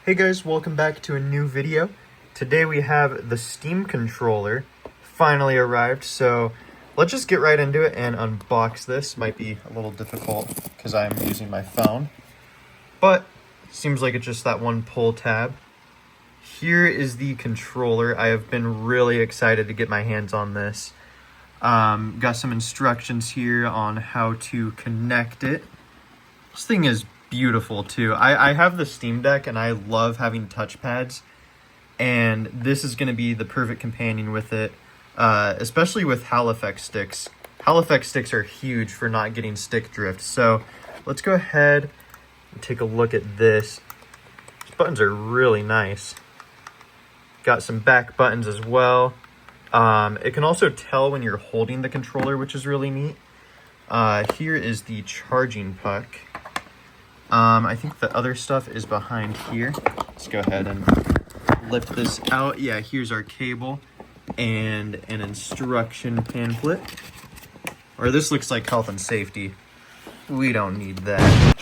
Hey guys, welcome back to a new video. Today we have the Steam controller finally arrived, so let's just get right into it and unbox this. Might be a little difficult because I'm using my phone, but seems like it's just that one pull tab. Here is the controller. I have been really excited to get my hands on this. Got some instructions here on how to connect it. This thing is beautiful too. I have the Steam Deck and I love having touchpads, and this is going to be the perfect companion with it, especially with Hall effect sticks. Hall effect sticks are huge for not getting stick drift. So let's go ahead and take a look at this. These buttons are really nice. Got some back buttons as well. It can also tell when you're holding the controller, which is really neat. Here is the charging puck. I think the other stuff is behind here. Let's go ahead and lift this out. Yeah, here's our cable and an instruction pamphlet. Or this looks like health and safety. We don't need that.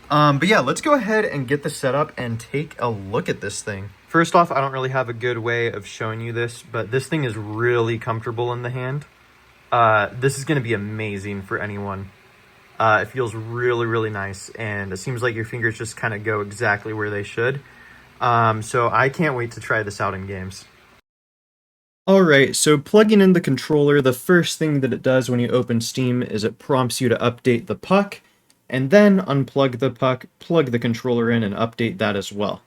But yeah, let's go ahead and get the setup and take a look at this thing. First off, I don't really have a good way of showing you this, but this thing is really comfortable in the hand. This is going to be amazing for anyone. It feels really, really nice, and it seems like your fingers just kind of go exactly where they should. So I can't wait to try this out in games. Alright, so plugging in the controller, the first thing that it does when you open Steam is it prompts you to update the puck, and then unplug the puck, plug the controller in, and update that as well.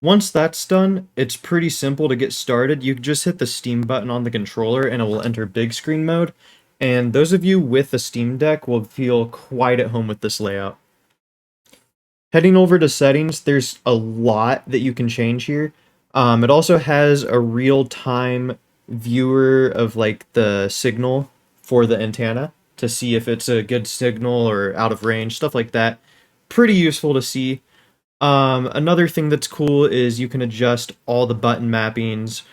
Once that's done, it's pretty simple to get started. You can just hit the Steam button on the controller and it will enter big screen mode. And those of you with a Steam Deck will feel quite at home with this layout. Heading over to settings, there's a lot that you can change here. It also has a real-time viewer of like the signal for the antenna to see if it's a good signal or out of range, stuff like that. Pretty useful to see. Another thing that's cool is you can adjust all the button mappings,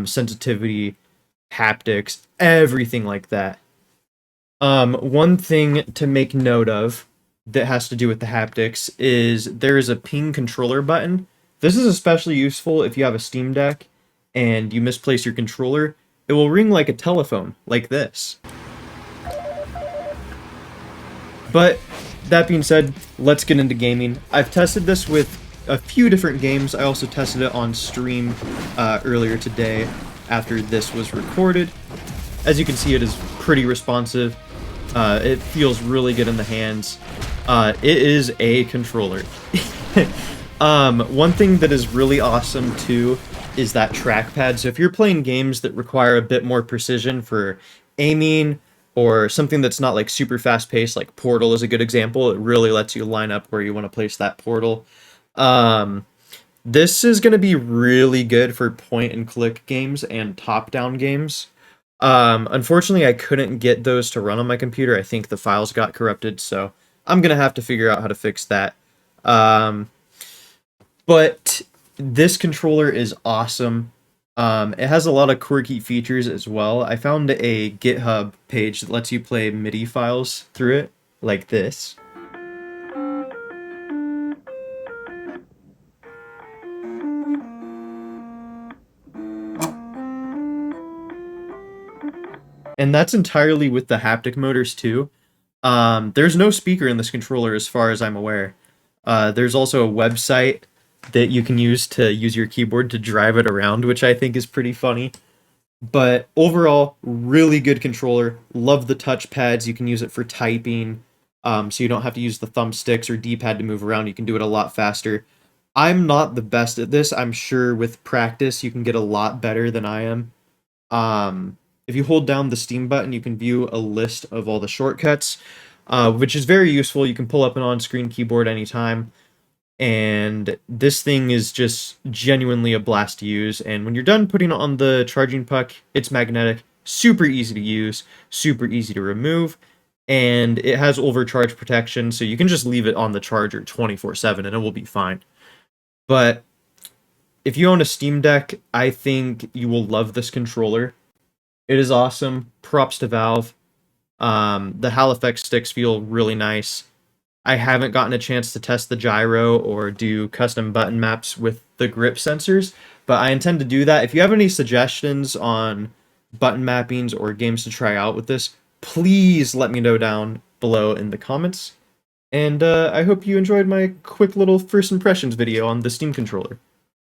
sensitivity, haptics, everything like that. One thing to make note of that has to do with the haptics is there is a ping controller button. This is especially useful if you have a Steam Deck and you misplace your controller. It will ring like a telephone, like this. But that being said, let's get into gaming. I've tested this with a few different games. I also tested it on stream earlier today after this was recorded. As you can see, it is pretty responsive. It feels really good in the hands. It is a controller. One thing that is really awesome too is that trackpad. So if you're playing games that require a bit more precision for aiming, or something that's not like super fast paced, like Portal is a good example, it really lets you line up where you want to place that portal. This is going to be really good for point and click games and top down games. Unfortunately, I couldn't get those to run on my computer. I think the files got corrupted, so I'm going to have to figure out how to fix that. But this controller is awesome. It has a lot of quirky features as well. I found a GitHub page that lets you play MIDI files through it, like this. And that's entirely with the haptic motors too. There's no speaker in this controller as far as I'm aware. There's also a website that you can use to use your keyboard to drive it around, which I think is pretty funny. But overall, really good controller. Love the touchpads. You can use it for typing, so you don't have to use the thumbsticks or D-pad to move around. You can do it a lot faster. I'm not the best at this. I'm sure with practice you can get a lot better than I am. If you hold down the Steam button, you can view a list of all the shortcuts, which is very useful. You can pull up an on-screen keyboard anytime. And this thing is just genuinely a blast to use. And when you're done putting it on the charging puck, it's magnetic, super easy to use, super easy to remove, and it has overcharge protection, so you can just leave it on the charger 24/7 and it will be fine. But if you own a Steam Deck, I think you will love this controller. It is awesome. Props to Valve. The Hall effect sticks feel really nice. I haven't gotten a chance to test the gyro or do custom button maps with the grip sensors, but I intend to do that. If you have any suggestions on button mappings or games to try out with this, please let me know down below in the comments. And I hope you enjoyed my quick little first impressions video on the Steam controller.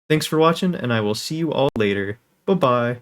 Thanks for watching, and I will see you all later. Bye-bye.